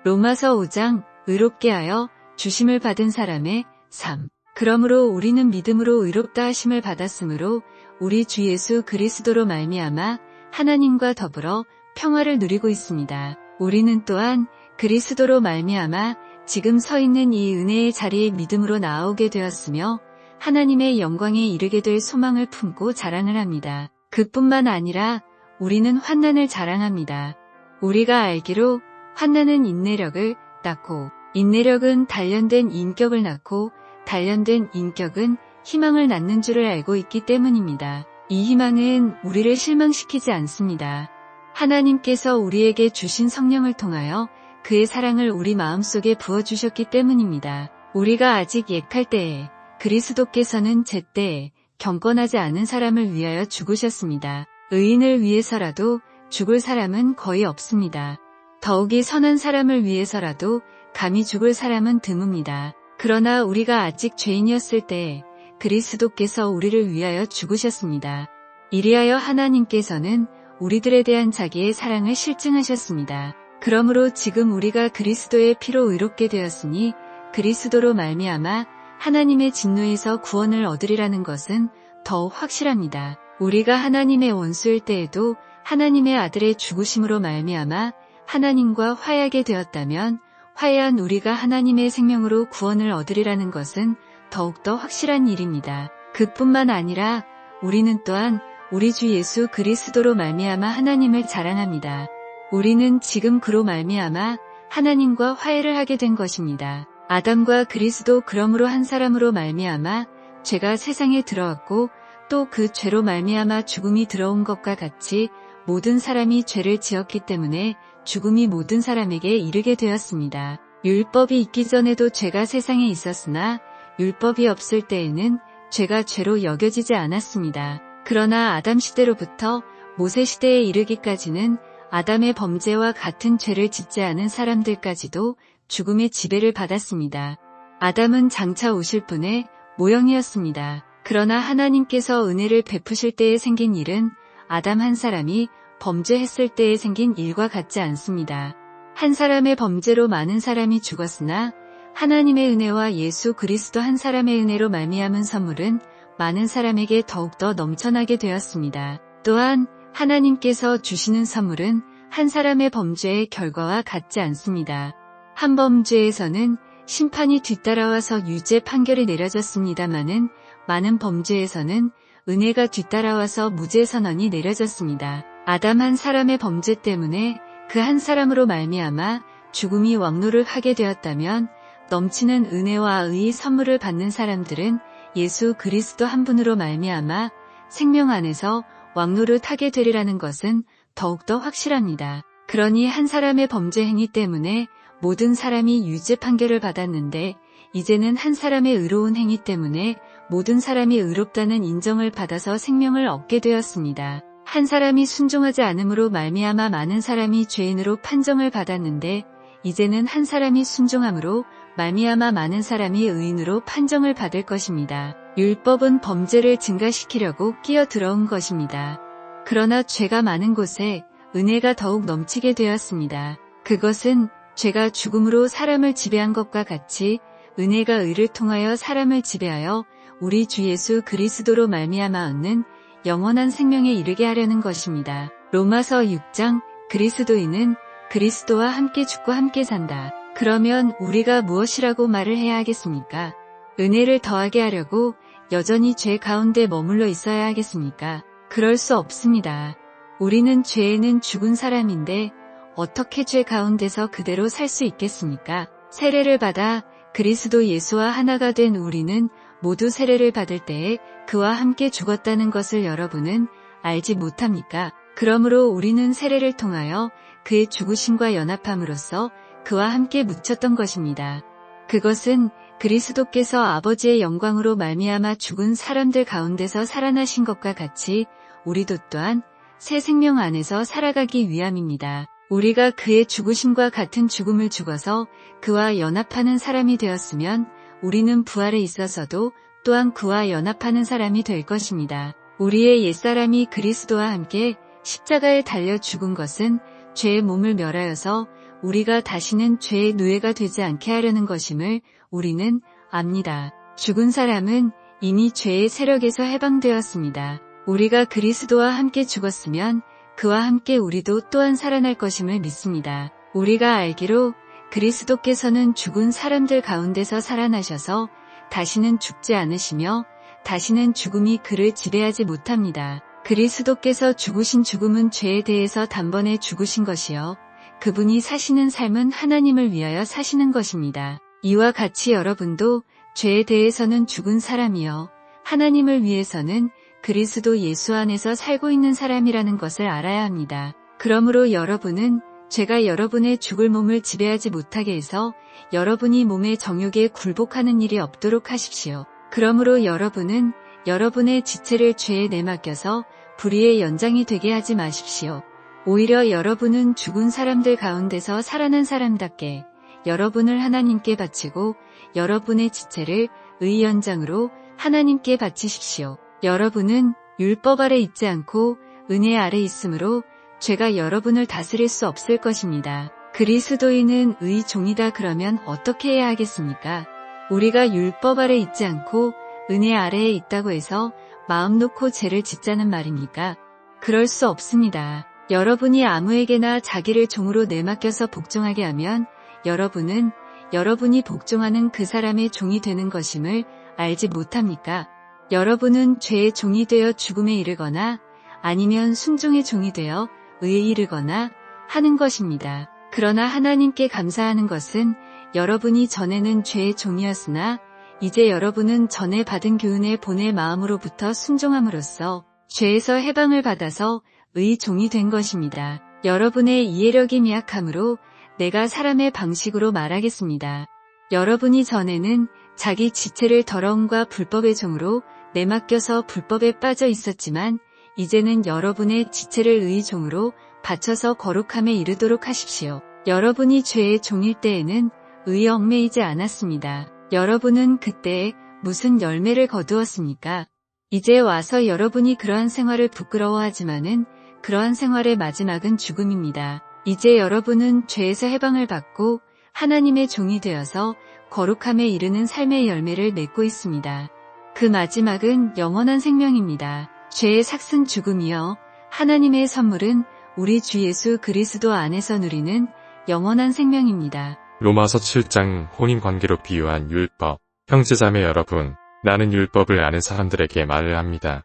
로마서 5장 의롭게 하여 주심을 받은 사람의 삶. 그러므로 우리는 믿음으로 의롭다 하심을 받았으므로 우리 주 예수 그리스도로 말미암아 하나님과 더불어 평화를 누리고 있습니다. 우리는 또한 그리스도로 말미암아 지금 서 있는 이 은혜의 자리에 믿음으로 나아오게 되었으며 하나님의 영광에 이르게 될 소망을 품고 자랑을 합니다. 그뿐만 아니라 우리는 환난을 자랑합니다. 우리가 알기로 환난은 인내력을 낳고 인내력은 단련된 인격을 낳고 단련된 인격은 희망을 낳는 줄을 알고 있기 때문입니다. 이 희망은 우리를 실망시키지 않습니다. 하나님께서 우리에게 주신 성령을 통하여 그의 사랑을 우리 마음속에 부어주셨기 때문입니다. 우리가 아직 약할 때에 그리스도께서는 제때에 경건하지 않은 사람을 위하여 죽으셨습니다. 의인을 위해서라도 죽을 사람은 거의 없습니다. 더욱이 선한 사람을 위해서라도 감히 죽을 사람은 드뭅니다. 그러나 우리가 아직 죄인이었을 때 그리스도께서 우리를 위하여 죽으셨습니다. 이리하여 하나님께서는 우리들에 대한 자기의 사랑을 실증하셨습니다. 그러므로 지금 우리가 그리스도의 피로 의롭게 되었으니 그리스도로 말미암아 하나님의 진노에서 구원을 얻으리라는 것은 더욱 확실합니다. 우리가 하나님의 원수일 때에도 하나님의 아들의 죽으심으로 말미암아 하나님과 화해하게 되었다면 화해한 우리가 하나님의 생명으로 구원을 얻으리라는 것은 더욱더 확실한 일입니다. 그뿐만 아니라 우리는 또한 우리 주 예수 그리스도로 말미암아 하나님을 자랑합니다. 우리는 지금 그로 말미암아 하나님과 화해를 하게 된 것입니다. 아담과 그리스도 그러므로 한 사람으로 말미암아 죄가 세상에 들어왔고 또 그 죄로 말미암아 죽음이 들어온 것과 같이 모든 사람이 죄를 지었기 때문에 죽음이 모든 사람에게 이르게 되었습니다. 율법이 있기 전에도 죄가 세상에 있었으나 율법이 없을 때에는 죄가 죄로 여겨지지 않았습니다. 그러나 아담 시대로부터 모세 시대에 이르기까지는 아담의 범죄와 같은 죄를 짓지 않은 사람들까지도 죽음의 지배를 받았습니다. 아담은 장차 오실 분의 모형이었습니다. 그러나 하나님께서 은혜를 베푸실 때에 생긴 일은 아담 한 사람이 범죄했을 때에 생긴 일과 같지 않습니다. 한 사람의 범죄로 많은 사람이 죽었으나 하나님의 은혜와 예수 그리스도 한 사람의 은혜로 말미암은 선물은 많은 사람에게 더욱더 넘쳐나게 되었습니다. 또한 하나님께서 주시는 선물은 한 사람의 범죄의 결과와 같지 않습니다. 한 범죄에서는 심판이 뒤따라와서 유죄 판결이 내려졌습니다마는 많은 범죄에서는 은혜가 뒤따라와서 무죄 선언이 내려졌습니다. 아담 한 사람의 범죄 때문에 그 한 사람으로 말미암아 죽음이 왕노를 하게 되었다면 넘치는 은혜와 의의 선물을 받는 사람들은 예수 그리스도 한 분으로 말미암아 생명 안에서 왕노릇 하게 되리라는 것은 더욱더 확실합니다. 그러니 한 사람의 범죄 행위 때문에 모든 사람이 유죄 판결을 받았는데 이제는 한 사람의 의로운 행위 때문에 모든 사람이 의롭다는 인정을 받아서 생명을 얻게 되었습니다. 한 사람이 순종하지 않음으로 말미암아 많은 사람이 죄인으로 판정을 받았는데 이제는 한 사람이 순종함으로 말미암아 많은 사람이 의인으로 판정을 받을 것입니다. 율법은 범죄를 증가시키려고 끼어 들어온 것입니다. 그러나 죄가 많은 곳에 은혜가 더욱 넘치게 되었습니다. 그것은 죄가 죽음으로 사람을 지배한 것과 같이 은혜가 의를 통하여 사람을 지배하여 우리 주 예수 그리스도로 말미암아 얻는 영원한 생명에 이르게 하려는 것입니다. 로마서 6장 그리스도인은 그리스도와 함께 죽고 함께 산다. 그러면 우리가 무엇이라고 말을 해야 하겠습니까? 은혜를 더하게 하려고 여전히 죄 가운데 머물러 있어야 하겠습니까? 그럴 수 없습니다. 우리는 죄에는 죽은 사람인데 어떻게 죄 가운데서 그대로 살 수 있겠습니까? 세례를 받아 그리스도 예수와 하나가 된 우리는 모두 세례를 받을 때에 그와 함께 죽었다는 것을 여러분은 알지 못합니까? 그러므로 우리는 세례를 통하여 그의 죽으심과 연합함으로써 그와 함께 묻혔던 것입니다. 그것은 그리스도께서 아버지의 영광으로 말미암아 죽은 사람들 가운데서 살아나신 것과 같이 우리도 또한 새 생명 안에서 살아가기 위함입니다. 우리가 그의 죽으심과 같은 죽음을 죽어서 그와 연합하는 사람이 되었으면 우리는 부활에 있어서도 또한 그와 연합하는 사람이 될 것입니다. 우리의 옛사람이 그리스도와 함께 십자가에 달려 죽은 것은 죄의 몸을 멸하여서 우리가 다시는 죄의 노예가 되지 않게 하려는 것임을 우리는 압니다. 죽은 사람은 이미 죄의 세력에서 해방되었습니다. 우리가 그리스도와 함께 죽었으면 그와 함께 우리도 또한 살아날 것임을 믿습니다. 우리가 알기로 그리스도께서는 죽은 사람들 가운데서 살아나셔서 다시는 죽지 않으시며 다시는 죽음이 그를 지배하지 못합니다. 그리스도께서 죽으신 죽음은 죄에 대해서 단번에 죽으신 것이요. 그분이 사시는 삶은 하나님을 위하여 사시는 것입니다. 이와 같이 여러분도 죄에 대해서는 죽은 사람이요. 하나님을 위해서는 그리스도 예수 안에서 살고 있는 사람이라는 것을 알아야 합니다. 그러므로 여러분은 죄가 여러분의 죽을 몸을 지배하지 못하게 해서 여러분이 몸의 정욕에 굴복하는 일이 없도록 하십시오. 그러므로 여러분은 여러분의 지체를 죄에 내맡겨서 불의의 연장이 되게 하지 마십시오. 오히려 여러분은 죽은 사람들 가운데서 살아난 사람답게 여러분을 하나님께 바치고 여러분의 지체를 의의 연장으로 하나님께 바치십시오. 여러분은 율법 아래 있지 않고 은혜 아래 있으므로 죄가 여러분을 다스릴 수 없을 것입니다. 그리스도인은 의 종이다 그러면 어떻게 해야 하겠습니까? 우리가 율법 아래 있지 않고 은혜 아래에 있다고 해서 마음 놓고 죄를 짓자는 말입니까? 그럴 수 없습니다. 여러분이 아무에게나 자기를 종으로 내맡겨서 복종하게 하면 여러분은 여러분이 복종하는 그 사람의 종이 되는 것임을 알지 못합니까? 여러분은 죄의 종이 되어 죽음에 이르거나 아니면 순종의 종이 되어 의에 이르거나 하는 것입니다. 그러나 하나님께 감사하는 것은 여러분이 전에는 죄의 종이었으나 이제 여러분은 전에 받은 교훈의 본의 마음으로부터 순종함으로써 죄에서 해방을 받아서 의 종이 된 것입니다. 여러분의 이해력이 미약함으로 내가 사람의 방식으로 말하겠습니다. 여러분이 전에는 자기 지체를 더러움과 불법의 종으로 내맡겨서 불법에 빠져 있었지만 이제는 여러분의 지체를 의의 종으로 바쳐서 거룩함에 이르도록 하십시오. 여러분이 죄의 종일 때에는 의에 얽매이지 않았습니다. 여러분은 그때 무슨 열매를 거두었습니까? 이제 와서 여러분이 그러한 생활을 부끄러워하지만은 그러한 생활의 마지막은 죽음입니다. 이제 여러분은 죄에서 해방을 받고 하나님의 종이 되어서 거룩함에 이르는 삶의 열매를 맺고 있습니다. 그 마지막은 영원한 생명입니다. 죄의 삭은 죽음이요. 하나님의 선물은 우리 주 예수 그리스도 안에서 누리는 영원한 생명입니다. 로마서 7장 혼인관계로 비유한 율법. 형제자매 여러분, 나는 율법을 아는 사람들에게 말을 합니다.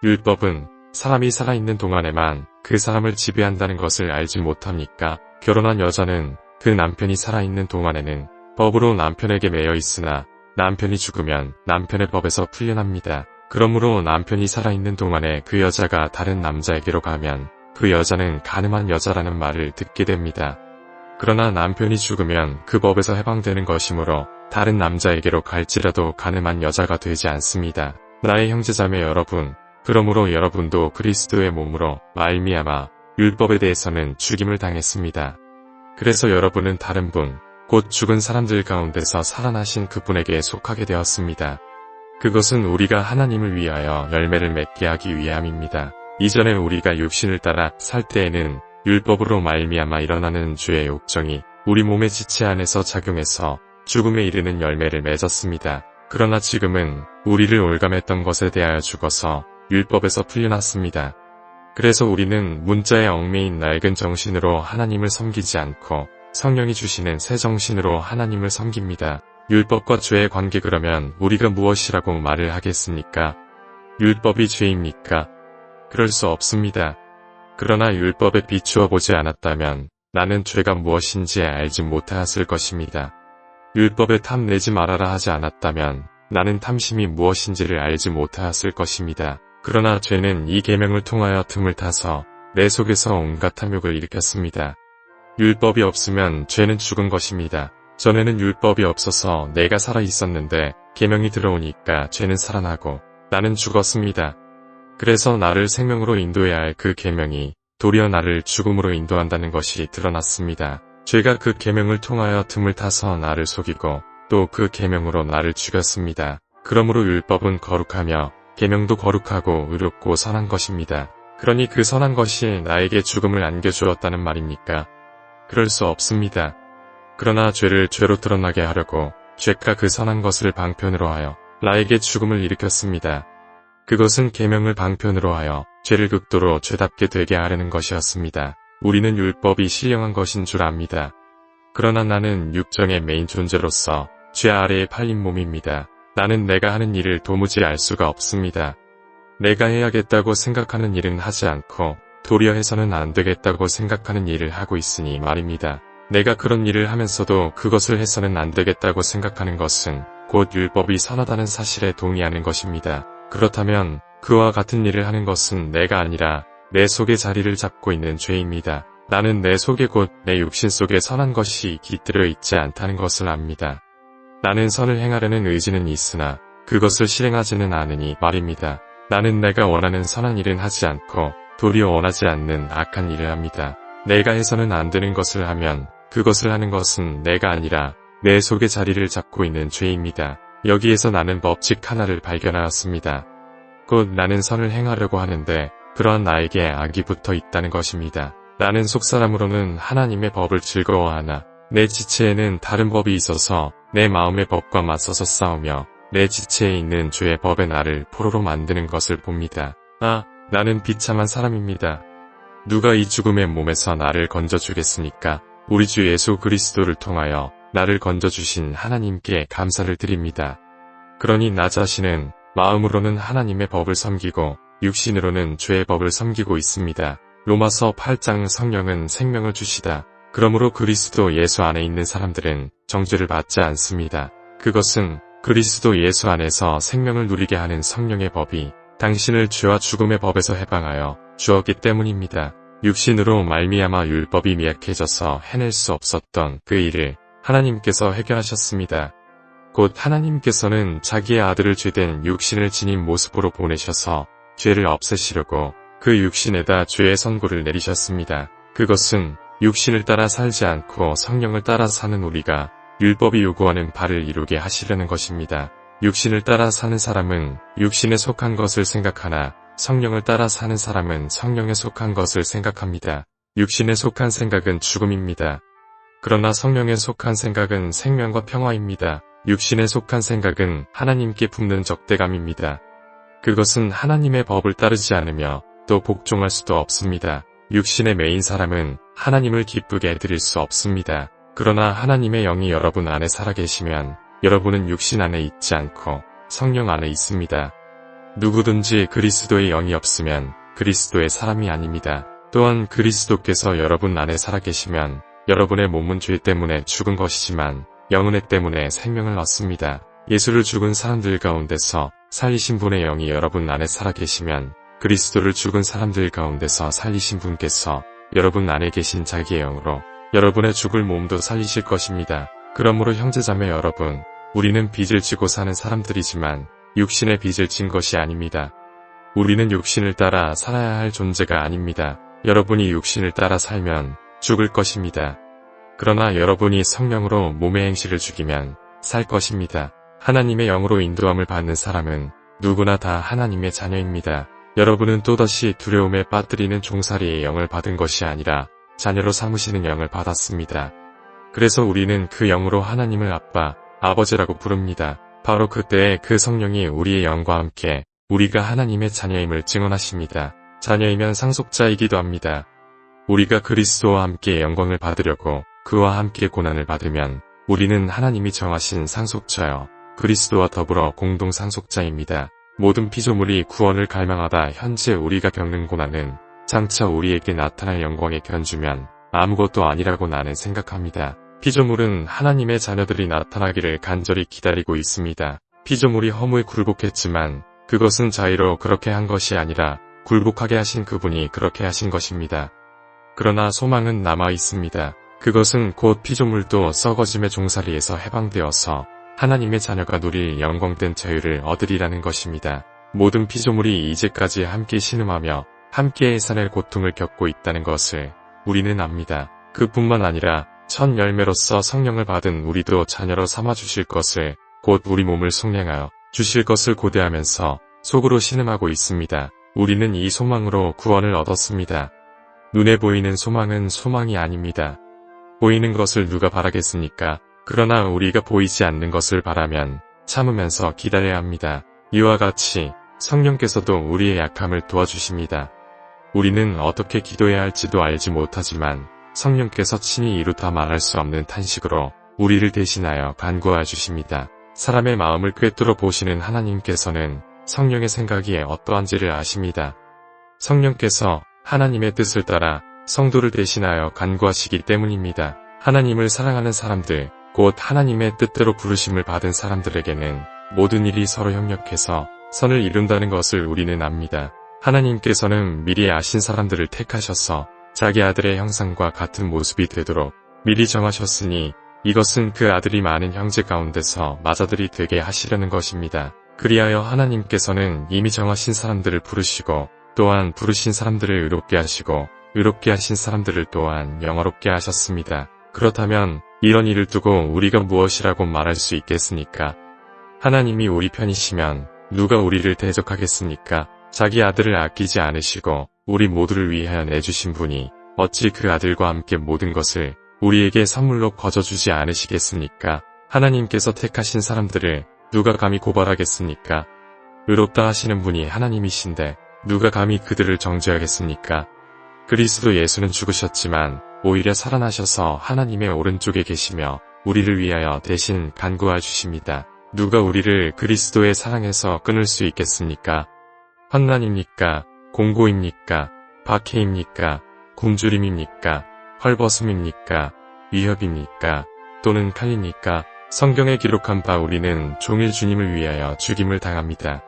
율법은 사람이 살아있는 동안에만 그 사람을 지배한다는 것을 알지 못합니까? 결혼한 여자는 그 남편이 살아있는 동안에는 법으로 남편에게 매여 있으나 남편이 죽으면 남편의 법에서 풀려납니다. 그러므로 남편이 살아있는 동안에 그 여자가 다른 남자에게로 가면 그 여자는 간음한 여자라는 말을 듣게 됩니다. 그러나 남편이 죽으면 그 법에서 해방되는 것이므로 다른 남자에게로 갈지라도 간음한 여자가 되지 않습니다. 나의 형제자매 여러분, 그러므로 여러분도 그리스도의 몸으로 말미암아 율법에 대해서는 죽임을 당했습니다. 그래서 여러분은 다른 분, 곧 죽은 사람들 가운데서 살아나신 그분에게 속하게 되었습니다. 그것은 우리가 하나님을 위하여 열매를 맺게 하기 위함입니다. 이전에 우리가 육신을 따라 살 때에는 율법으로 말미암아 일어나는 죄의 욕정이 우리 몸의 지체 안에서 작용해서 죽음에 이르는 열매를 맺었습니다. 그러나 지금은 우리를 올감했던 것에 대하여 죽어서 율법에서 풀려났습니다. 그래서 우리는 문자에 얽매인 낡은 정신으로 하나님을 섬기지 않고 성령이 주시는 새 정신으로 하나님을 섬깁니다. 율법과 죄의 관계 그러면 우리가 무엇이라고 말을 하겠습니까? 율법이 죄입니까? 그럴 수 없습니다. 그러나 율법에 비추어 보지 않았다면 나는 죄가 무엇인지 알지 못하였을 것입니다. 율법에 탐내지 말아라 하지 않았다면 나는 탐심이 무엇인지를 알지 못하였을 것입니다. 그러나 죄는 이 계명을 통하여 틈을 타서 내 속에서 온갖 탐욕을 일으켰습니다. 율법이 없으면 죄는 죽은 것입니다. 전에는 율법이 없어서 내가 살아 있었는데 계명이 들어오니까 죄는 살아나고 나는 죽었습니다. 그래서 나를 생명으로 인도해야 할 그 계명이 도리어 나를 죽음으로 인도한다는 것이 드러났습니다. 죄가 그 계명을 통하여 틈을 타서 나를 속이고 또 그 계명으로 나를 죽였습니다. 그러므로 율법은 거룩하며 계명도 거룩하고 의롭고 선한 것입니다. 그러니 그 선한 것이 나에게 죽음을 안겨주었다는 말입니까? 그럴 수 없습니다. 그러나 죄를 죄로 드러나게 하려고 죄가 그 선한 것을 방편으로 하여 나에게 죽음을 일으켰습니다. 그것은 계명을 방편으로 하여 죄를 극도로 죄답게 되게 하려는 것이었습니다. 우리는 율법이 신령한 것인 줄 압니다. 그러나 나는 육정의 메인 존재로서 죄 아래에 팔린 몸입니다. 나는 내가 하는 일을 도무지 알 수가 없습니다. 내가 해야겠다고 생각하는 일은 하지 않고 도리어 해서는 안 되겠다고 생각하는 일을 하고 있으니 말입니다. 내가 그런 일을 하면서도 그것을 해서는 안 되겠다고 생각하는 것은 곧 율법이 선하다는 사실에 동의하는 것입니다. 그렇다면 그와 같은 일을 하는 것은 내가 아니라 내 속에 자리를 잡고 있는 죄입니다. 나는 내 속에 곧 내 육신 속에 선한 것이 깃들여 있지 않다는 것을 압니다. 나는 선을 행하려는 의지는 있으나 그것을 실행하지는 않으니 말입니다. 나는 내가 원하는 선한 일은 하지 않고 도리어 원하지 않는 악한 일을 합니다. 내가 해서는 안 되는 것을 하면 그것을 하는 것은 내가 아니라 내 속에 자리를 잡고 있는 죄입니다. 여기에서 나는 법칙 하나를 발견하였습니다. 곧 나는 선을 행하려고 하는데 그러한 나에게 악이 붙어 있다는 것입니다. 나는 속사람으로는 하나님의 법을 즐거워하나 내 지체에는 다른 법이 있어서 내 마음의 법과 맞서서 싸우며 내 지체에 있는 죄의 법에 나를 포로로 만드는 것을 봅니다. 나는 비참한 사람입니다. 누가 이 죽음의 몸에서 나를 건져주겠습니까? 우리 주 예수 그리스도를 통하여 나를 건져주신 하나님께 감사를 드립니다. 그러니 나 자신은 마음으로는 하나님의 법을 섬기고 육신으로는 죄의 법을 섬기고 있습니다. 로마서 8장 성령은 생명을 주시다. 그러므로 그리스도 예수 안에 있는 사람들은 정죄를 받지 않습니다. 그것은 그리스도 예수 안에서 생명을 누리게 하는 성령의 법이 당신을 죄와 죽음의 법에서 해방하여 주었기 때문입니다. 육신으로 말미암아 율법이 미약해져서 해낼 수 없었던 그 일을 하나님께서 해결하셨습니다. 곧 하나님께서는 자기의 아들을 죄된 육신을 지닌 모습으로 보내셔서 죄를 없애시려고 그 육신에다 죄의 선고를 내리셨습니다. 그것은 육신을 따라 살지 않고 성령을 따라 사는 우리가 율법이 요구하는 바를 이루게 하시려는 것입니다. 육신을 따라 사는 사람은 육신에 속한 것을 생각하나 성령을 따라 사는 사람은 성령에 속한 것을 생각합니다. 육신에 속한 생각은 죽음입니다. 그러나 성령에 속한 생각은 생명과 평화입니다. 육신에 속한 생각은 하나님께 품는 적대감입니다. 그것은 하나님의 법을 따르지 않으며 또 복종할 수도 없습니다. 육신의 메인 사람은 하나님을 기쁘게 해드릴 수 없습니다. 그러나 하나님의 영이 여러분 안에 살아계시면 여러분은 육신 안에 있지 않고 성령 안에 있습니다. 누구든지 그리스도의 영이 없으면 그리스도의 사람이 아닙니다. 또한 그리스도께서 여러분 안에 살아계시면 여러분의 몸은 죄 때문에 죽은 것이지만 영은 애 때문에 생명을 얻습니다. 예수를 죽은 사람들 가운데서 살리신 분의 영이 여러분 안에 살아계시면 그리스도를 죽은 사람들 가운데서 살리신 분께서 여러분 안에 계신 자기의 영으로 여러분의 죽을 몸도 살리실 것입니다. 그러므로 형제자매 여러분, 우리는 빚을 지고 사는 사람들이지만 육신의 빚을 진 것이 아닙니다. 우리는 육신을 따라 살아야 할 존재가 아닙니다. 여러분이 육신을 따라 살면 죽을 것입니다. 그러나 여러분이 성령으로 몸의 행실을 죽이면 살 것입니다. 하나님의 영으로 인도함을 받는 사람은 누구나 다 하나님의 자녀입니다. 여러분은 또다시 두려움에 빠뜨리는 종살이의 영을 받은 것이 아니라 자녀로 삼으시는 영을 받았습니다. 그래서 우리는 그 영으로 하나님을 아빠, 아버지라고 부릅니다. 바로 그때에 그 성령이 우리의 영과 함께 우리가 하나님의 자녀임을 증언하십니다. 자녀이면 상속자이기도 합니다. 우리가 그리스도와 함께 영광을 받으려고 그와 함께 고난을 받으면 우리는 하나님이 정하신 상속자여 그리스도와 더불어 공동 상속자입니다. 모든 피조물이 구원을 갈망하다 현재 우리가 겪는 고난은 장차 우리에게 나타날 영광에 견주면 아무것도 아니라고 나는 생각합니다. 피조물은 하나님의 자녀들이 나타나기를 간절히 기다리고 있습니다. 피조물이 허무에 굴복했지만 그것은 자의로 그렇게 한 것이 아니라 굴복하게 하신 그분이 그렇게 하신 것입니다. 그러나 소망은 남아 있습니다. 그것은 곧 피조물도 썩어짐의 종살이에서 해방되어서 하나님의 자녀가 누릴 영광된 자유를 얻으리라는 것입니다. 모든 피조물이 이제까지 함께 신음하며 함께 해산의 고통을 겪고 있다는 것을 우리는 압니다. 그뿐만 아니라 첫 열매로서 성령을 받은 우리도 자녀로 삼아주실 것을 곧 우리 몸을 속량하여 주실 것을 고대하면서 속으로 신음하고 있습니다. 우리는 이 소망으로 구원을 얻었습니다. 눈에 보이는 소망은 소망이 아닙니다. 보이는 것을 누가 바라겠습니까? 그러나 우리가 보이지 않는 것을 바라면 참으면서 기다려야 합니다. 이와 같이 성령께서도 우리의 약함을 도와주십니다. 우리는 어떻게 기도해야 할지도 알지 못하지만 성령께서 친히 이루다 말할 수 없는 탄식으로 우리를 대신하여 간구하여 주십니다. 사람의 마음을 꿰뚫어 보시는 하나님께서는 성령의 생각이 어떠한지를 아십니다. 성령께서 하나님의 뜻을 따라 성도를 대신하여 간구하시기 때문입니다. 하나님을 사랑하는 사람들, 곧 하나님의 뜻대로 부르심을 받은 사람들에게는 모든 일이 서로 협력해서 선을 이룬다는 것을 우리는 압니다. 하나님께서는 미리 아신 사람들을 택하셔서 자기 아들의 형상과 같은 모습이 되도록 미리 정하셨으니 이것은 그 아들이 많은 형제 가운데서 맏아들이 되게 하시려는 것입니다. 그리하여 하나님께서는 이미 정하신 사람들을 부르시고 또한 부르신 사람들을 의롭게 하시고 의롭게 하신 사람들을 또한 영화롭게 하셨습니다. 그렇다면 이런 일을 두고 우리가 무엇이라고 말할 수 있겠습니까? 하나님이 우리 편이시면 누가 우리를 대적하겠습니까? 자기 아들을 아끼지 않으시고 우리 모두를 위하여 내주신 분이 어찌 그 아들과 함께 모든 것을 우리에게 선물로 거저주지 않으시겠습니까? 하나님께서 택하신 사람들을 누가 감히 고발하겠습니까? 의롭다 하시는 분이 하나님이신데 누가 감히 그들을 정죄하겠습니까? 그리스도 예수는 죽으셨지만 오히려 살아나셔서 하나님의 오른쪽에 계시며 우리를 위하여 대신 간구하여 주십니다. 누가 우리를 그리스도의 사랑에서 끊을 수 있겠습니까? 환난입니까? 공고입니까? 박해입니까? 굶주림입니까? 헐벗음입니까? 위협입니까? 또는 칼입니까? 성경에 기록한 바 우리는 종일 주님을 위하여 죽임을 당합니다.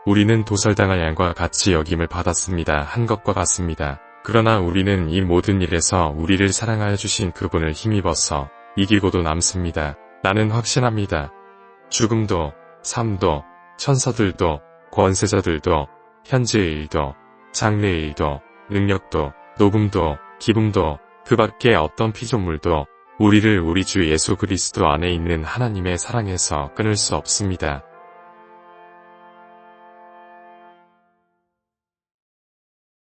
우리는 도살당할 양과 같이 여김을 받았습니다. 한 것과 같습니다. 그러나 우리는 이 모든 일에서 우리를 사랑하여 주신 그분을 힘입어서 이기고도 남습니다. 나는 확신합니다. 죽음도, 삶도, 천사들도, 권세자들도, 현재의 일도, 장래의 일도, 능력도, 녹음도, 기쁨도, 그 밖에 어떤 피조물도 우리를 우리 주 예수 그리스도 안에 있는 하나님의 사랑에서 끊을 수 없습니다.